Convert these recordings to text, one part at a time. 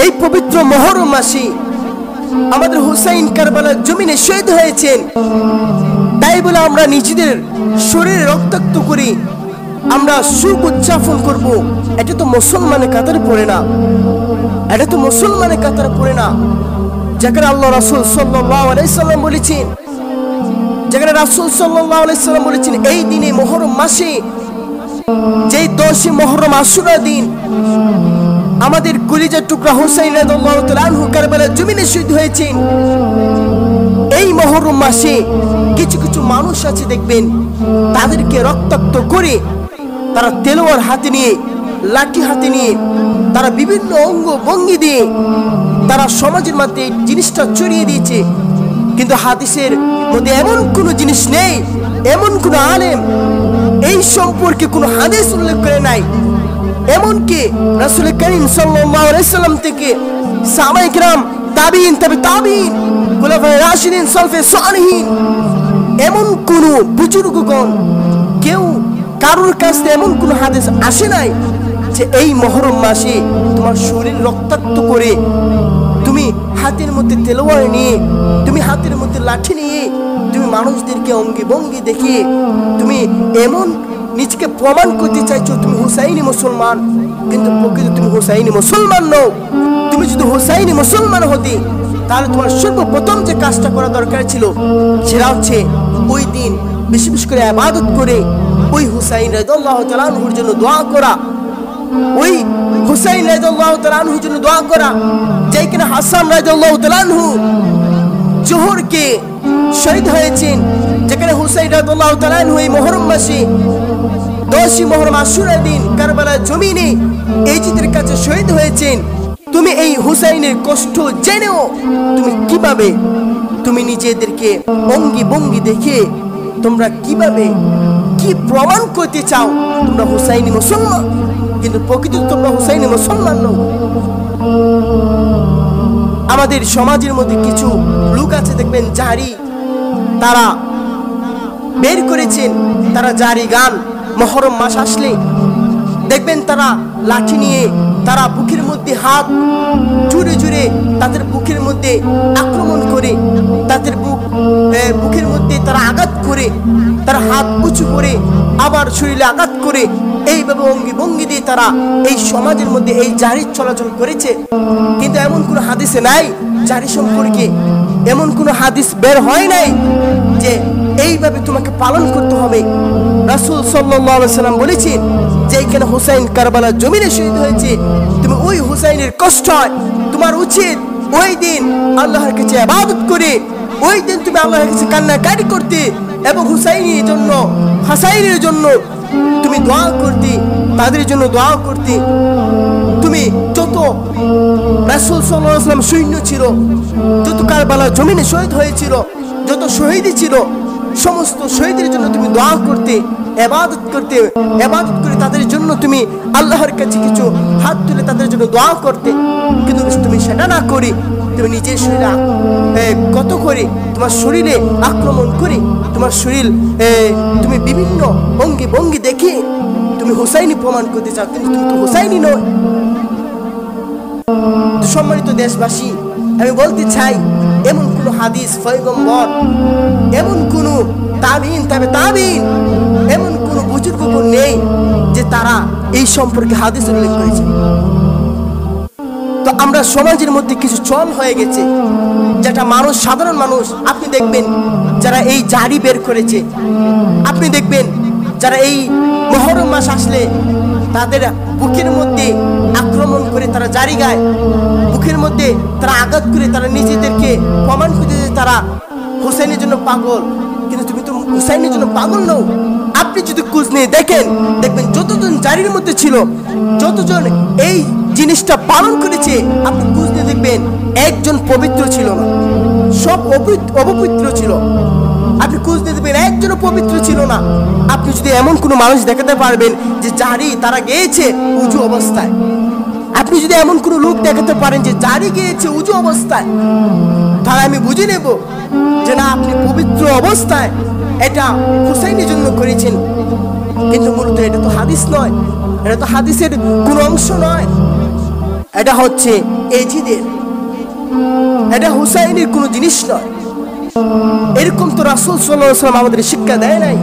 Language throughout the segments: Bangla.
এই পবিত্র মুহররম মাসে আমাদের হুসাইন কারবালার জমিনে শহীদ হয়েছেন। তাই বলে আমরা নিজেদের শরীরে রক্তাক্ত করে আমরা সুখ উদযাপন করব, এটা তো মুসলমানের কাতারে পড়ে না, এটা তো মুসলমানের কাতারে পড়ে না। যেখানে আল্লাহ রাসূল সাল্লাল্লাহু আলাইহি সাল্লাম বলেছেন, যেখানে রাসূল সাল্লাল্লাহু আলাইহি সাল্লাম বলেছেন এই দিনে মুহররম মাসে, যেই 10 মুহররম আশুরা দিন আমাদের কলিজার টুকরা হুসাইন রাদিয়াল্লাহু তাআলা আনহু কারবালার জমিনে শহীদ হয়েছেন। এই মুহররম মাসে কিছু কিছু মানুষ আছে দেখবেন, তাদেরকে রক্তাক্ত করে তারা তলোয়ার হাতে নিয়ে, লাঠি হাতে নিয়ে, তারা বিভিন্ন অঙ্গ ভঙ্গি দিয়ে তারা সমাজের মধ্যে এই জিনিসটা ছড়িয়ে দিয়েছে। কিন্তু হাদিসের মধ্যে এমন কোনো জিনিস নেই, এমন কোনো আলেম এই সম্পর্কে কোনো হাদিস উল্লেখ করে নাই। এমনকি রাসূল করিম সাল্লাল্লাহু আলাইহি সাল্লাম থেকে সাহাবায়ে কিরাম, তাবিঈন, তাবিঈন, খুলাফায়ে রাশিদিন, সালফে সালিহিন, এমন কোন বুজুর্গগণ কেউ কারোর কাছে এমন কোন হাদিস আসে নাই যে এই মুহররম মাসে তোমার শরীর রক্তাক্ত করে তুমি হাতের মধ্যে তলোয়ার নিয়ে, তুমি হাতের মধ্যে লাঠি নিয়ে, তুমি মানুষদেরকে অঙ্গে ভঙ্গি দেখিয়ে তুমি এমন নিজেকে প্রমাণ করতে চাইছো তুমি হুসাইনি মুসলমান, কিন্তু প্রকৃত তুমি হুসাইনি মুসলমান নও। তুমি যদি হুসাইনি মুসলমান হতে তাহলে তোমার সর্বপ্রথম যে কাজটা করা দরকার ছিল সেটা হচ্ছে ওই দিন বেশি বেশি করে ইবাদত করে ওই হুসাইন রাদিয়াল্লাহু তাআলা আনহুর জন্য দোয়া করা, ওই হুসাইন রাদিয়াল্লাহু তাআলা আনহুর জন্য দোয়া করা, যেখানে হাসান রাদিয়াল্লাহু তাআলা আনহু জোহরকে শহীদ হয়েছেন, যেখানে হুসাইন রাদিয়াল্লাহু তাআলা আনহু এই মুহররম মাসে 10 মুহররম আশুরা দিন কারবালার জমিনে এই জিদের কাছে শহীদ হয়েছেন। তুমি এই হুসাইনের কষ্ট জেনেও তুমি কিভাবে তুমি নিজেদেরকে অঙ্গি ভঙ্গি দেখে তোমরা কিভাবে কি প্রমাণ করতে চাও তোমরা হুসাইনি মুসলমান, কিন্তু প্রকৃত তোমরা হুসাইনি মুসলমান নও। আমাদের সমাজের মধ্যে কিছু লোক আছে দেখবেন জারি, তারা বের করেছেন, তারা জারি গান মুহররম মাস আসলে দেখবেন তারা লাঠি নিয়ে তারা বুকের মধ্যে হাত জুড়ে জুড়ে তাদের বুকের মধ্যে আক্রমণ করে, তাদের বুকের মধ্যে তারা আঘাত করে, তারা হাত উঁচু করে আবার শরীরে আঘাত করে, এইভাবে অঙ্গি ভঙ্গি দিয়ে তারা এই সমাজের মধ্যে এই জারির চলাচল করেছে। কিন্তু এমন কোনো হাদিসে নাই জারি সম্পর্কে, এমন কোনো হাদিস বের হয় নাই যে এইভাবে তোমাকে পালন করতে হবে। রাসূল সাল্লাল্লাহু আলাইহি সাল্লাম বলেছেন যে এখানে হুসাইন কারবালার জমিনে শহীদ হয়েছে, তুমি ওই হুসাইনের কষ্ট হয়, তোমার উচিত ওই দিন আল্লাহর কাছে ইবাদত করে ওই দিন তুমি আল্লাহর কাছে কান্নাকাটি করতে এবং হুসাইনের জন্য, হাসাইনের জন্য তুমি দোয়া করতে, তাদের জন্য দোয়া করতে। তুমি যত রাসূল সাল্লাল্লাহু আলাইহি সাল্লাম সৈন্য ছিল, যত কারবালার জমিনে শহীদ হয়েছিল, যত শহীদ ছিল, সমস্ত শহীদের জন্য তুমি দোয়া করতে, ইবাদত করতে, ইবাদত করে তাদের জন্য তুমি আল্লাহর কাছে কিছু হাত তুলে তাদের জন্য দোয়া করতে। কিন্তু তুমি সেটা না করে তুমি নিজের শরীরে কত করে তোমার শরীরে আক্রমণ করে তোমার শরীর তুমি বিভিন্ন অঙ্গি ভঙ্গি দেখে তুমি হুসাইনি প্রমাণ করতে চাও, কিন্তু তুমি তো হুসাইনি নয়। সম্মানিত দেশবাসী, আমি বলতে চাই এমন কোন হাদিস পয়গম্বর, এমন কোন তাবিঈন, তাবিঈন, এমন কোন বুজুর্গগণ নেই যে তারা এই সম্পর্কে হাদিস উল্লেখ করেছে। তো আমরা সমাজের মধ্যে কিছু চল হয়ে গেছে যেটা মানুষ, সাধারণ মানুষ, আপনি দেখবেন যারা এই জারি বের করেছে, আপনি দেখবেন যারা এই মুহররম মাস আসলে তাদের বুকের মধ্যে আক্রমণ করে তারা জারি গায়, বুকের মধ্যে তারা আঘাত করে তারা নিজেদেরকে প্রমাণ করতে যে তারা হুসাইনের জন্য পাগল, কিন্তু তুমি তো হুসাইনের জন্য পাগল নও। আপনি যদি খোঁজ নিয়ে দেখেন, দেখবেন যতজন জারির মধ্যে ছিল, যতজন এই জিনিসটা পালন করেছে, আপনি খোঁজ নিয়ে দেখবেন একজন পবিত্র ছিল না, সব অপবিত্র ছিল। আপনি খোঁজ নিয়ে দেখবেন একজনও পবিত্র ছিল না। আপনি যদি এমন কোনো মানুষ দেখাতে পারবেন যে জারি তারা গিয়েছে উজু অবস্থায়, আপনি যদি এমন কোনো লোক দেখাতে পারেন যে জারি গিয়েছে উজু অবস্থায়, তাহলে আমি বুঝে নেব যে না, আপনি পবিত্র অবস্থায় এটা হুসাইনের জন্য করেছেন। কিন্তু মূলত এটা তো হাদিস নয়, এটা তো হাদিসের কোনো অংশ নয়। এটা হচ্ছে এজিদের, এটা হুসাইনের কোনো জিনিস নয়। এরকম তো রাসূল সাল্লাল্লাহু আলাইহি ওয়াসাল্লাম আমাদের শিক্ষা দেয় নাই।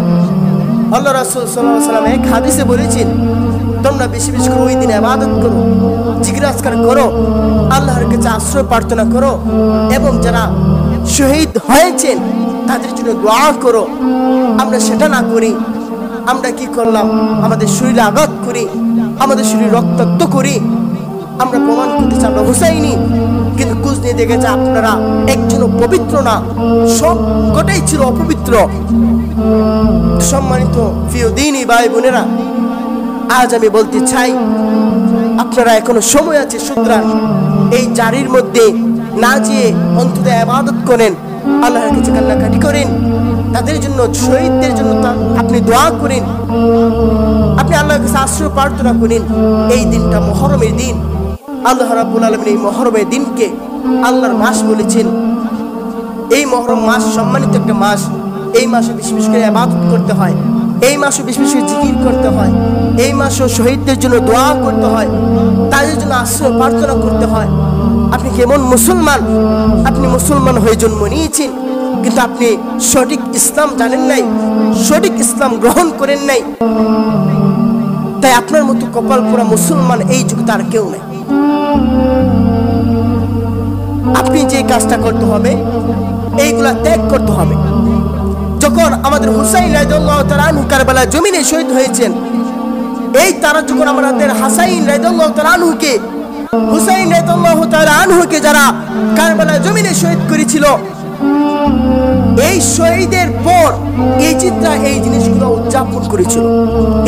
আল্লাহ রাসূল সাল্লাল্লাহু আলাইহি ওয়াসাল্লাম এক হাদিসে বলেছেন, তোমরা বেশি বেশি করে ওই দিনে ইবাদত করো, জিকির-আজকার করো, আল্লাহর কাছে আশ্রয় প্রার্থনা করো, এবং যারা শহীদ হয়েছেন তাদের জন্য দোয়া করো। আমরা সেটা না করি, আমরা কি করলাম? আমাদের শরীরে আঘাত করি, আমাদের শরীর রক্তাক্ত করি, আমরা প্রমাণ করতে চাই আমরা হুসাইনি, কিন্তু খোঁজ নিয়ে দেখেছে আপনারা একজনও পবিত্র না, সব কটাই ছিল অপবিত্র। সম্মানিত প্রিয় দ্বীনি ভাই বোনেরা, আজ আমি বলতে চাই আপনারা এখনো সময় আছে, সুতরাং এই জারির মধ্যে না যেয়ে অন্তত ইবাদত করেন, আল্লাহর কাছে কান্নাকাটি করেন, তাদের জন্য, শহীদদের জন্য আপনি দোয়া করেন, আপনি আল্লাহর কাছে আশ্রয় প্রার্থনা করেন। এই দিনটা মুহররমের দিন। আল্লাহ রাব্বুল আলামিন এই মুহররমের দিনকে আল্লাহর মাস বলেছেন। এই মুহররম মাস সম্মানিত একটা মাস। এই মাসে বেশি বেশি করে ইবাদত করতে হয়, এই মাসে বেশি বেশি জিকির করতে হয়, এই মাসে শহীদদের জন্য দোয়া করতে হয়, তাদের জন্য আশ্রয় প্রার্থনা করতে হয়। আপনি কেমন মুসলমান? আপনি মুসলমান হয়ে জন্ম নিয়েছেন, কিন্তু আপনি সঠিক ইসলাম জানেন নাই, সঠিক ইসলাম গ্রহণ করেন নাই। তাই আপনার মতো কপাল পোড়া মুসলমান এই যুগে তার কেউ নেই। আপনি যে কাজটা করতে হবে, এইগুলা ত্যাগ করতে হবে। যখন আমাদের হুসাইন রাদিয়াল্লাহু তাআলা আনহু কারবালার জমিনে শহীদ হয়েছেন, এই তারা যখন আমাদের হাসাইন রাদিয়াল্লাহু তাআলা আনহুকে, হুসাইন রাদিয়াল্লাহু তাআলা আনহুকে যারা কারবালার জমিনে শহীদ করেছিল, এই শহীদের পর এই চিত্রা এই জিনিসগুলো উদযাপন করেছিল।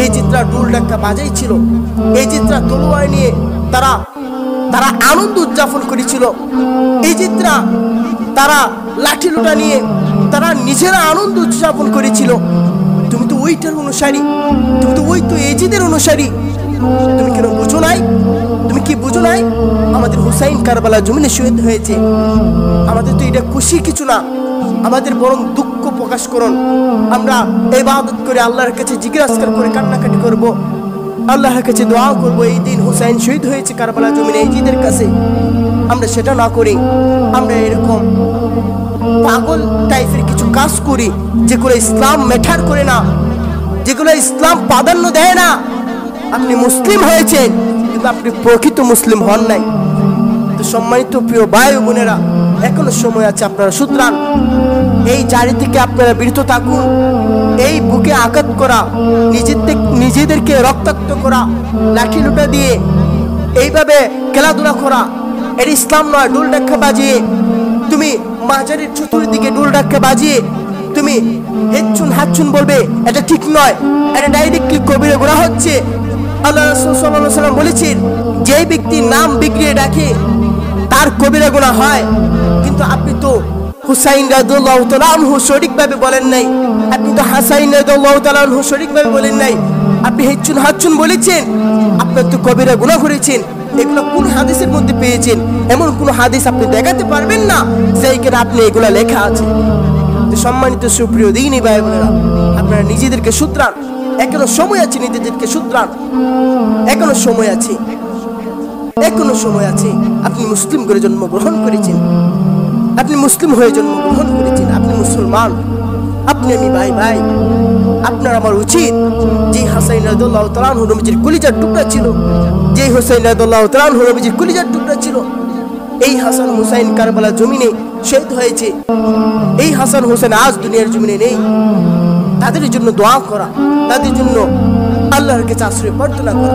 এই চিত্রা ঢোল ডাক্কা বাজাইছিল, এই চিত্রা তলোয়ার নিয়ে তারা আনন্দ উদযাপন করেছিল। এই চিত্রা তারা লাঠি লোটা নিয়ে তারা নিজেরা আনন্দ উদযাপন করেছিল। তুমি তো ওইটার অনুসারী, তুমি তো ওই তো এজিদের অনুসারী, তুমি কেন বুঝো নাই? তুমি কি বুঝো নাই? আমাদের হুসাইন কারবালার জমিনে শহীদ হয়েছে, আমাদের তো এটা খুশি কিছু না, আমাদের বরং দুঃখ প্রকাশ করুন। আমরা ইবাদত করে আল্লাহর কাছে জিজ্ঞাসা করে কান্নাকাটি করব, আল্লাহর কাছে দোয়া করব। এই দিন হুসাইন শহীদ হয়েছে কারবালার জমিনে এজিদের কাছে। আমরা সেটা না করি, আমরা এরকম পাগল টাইপের কিছু কাজ করি যেগুলো ইসলাম ম্যাটার করে না, যেগুলো ইসলাম প্রাধান্য দেয় না। আপনি মুসলিম হয়েছেন, কিন্তু আপনি প্রকৃত মুসলিম হন নাই। তো সম্মানিত প্রিয় ভাই ও বোনেরা, এখনো সময় আছে আপনারা, সুতরাং এই জারি থেকে আপনারা বিরত থাকুন। এই বুকে আঘাত করা, নিজেদেরকে রক্তাক্ত করা, লাঠি লুটা দিয়ে এইভাবে খেলাধুলা করা, এর ইসলাম নয়। ঢোল ডাক্কা বাজিয়ে তুমি মাজারের চতুর্দিকে ঢোল ডাক্কা বাজিয়ে তুমি হেচ্ছুন হাচ্ছুন বলবে, এটা ঠিক নয়, এটা ডাইরেক্টলি কবিরা গুনাহ হচ্ছে। আল্লাহ রাসূল সাল্লাল্লাহু আলাইহি ওয়াসাল্লাম বলেছেন, যে ব্যক্তি নাম বিগড়িয়ে ডাকে তার কবিরা গুনাহ হয়। কিন্তু আপনি তো হুসাইন রাদিয়াল্লাহু তাআলা আনহু সঠিকভাবে বলেন নাই, আপনি তো হাসাইন রাদিয়াল্লাহু তাআলা আনহু সঠিকভাবে বলেন নাই, আপনি হেচ্ছুন হাচ্ছুন বলেছেন, আপনার তো কবিরা গুনাহ করেছেন। এগুলো কোন হাদিসের মধ্যে পেয়েছেন? এমন কোন হাদিস আপনি দেখাতে পারবেন না যেখানে আপনি এগুলা লেখা আছে। সম্মানিত সুপ্রিয় দ্বীনি ভাই বোনেরা, আপনারা নিজেদেরকে শুধরান, এখনো সময় আছে, নিজেদেরকে শুধরান, এখনো সময় আছে, এখনো সময় আছে। আপনি মুসলিম করে জন্মগ্রহণ করেছেন, আপনি মুসলিম হয়ে জন্মগ্রহণ করেছেন, আপনি মুসলমান, আপনি আমি ভাই ভাই। আপনার আমার উচিত, যে হাসাইন রাদিয়াল্লাহু তাআলা আনহু নবীজির কলিজার টুকরা ছিল, যে হুসাইন রাদিয়াল্লাহু তাআলা আনহু নবীজির কলিজার টুকরা ছিল, এই হাসান হুসাইন কারবালার জমিনে শহীদ হয়েছে। এই হাসান হুসাইন আজ দুনিয়ার জমিনে নেই। তাদের জন্য দোয়া করা, তাদের জন্য আল্লাহর কাছে আশ্রয় প্রার্থনা করা।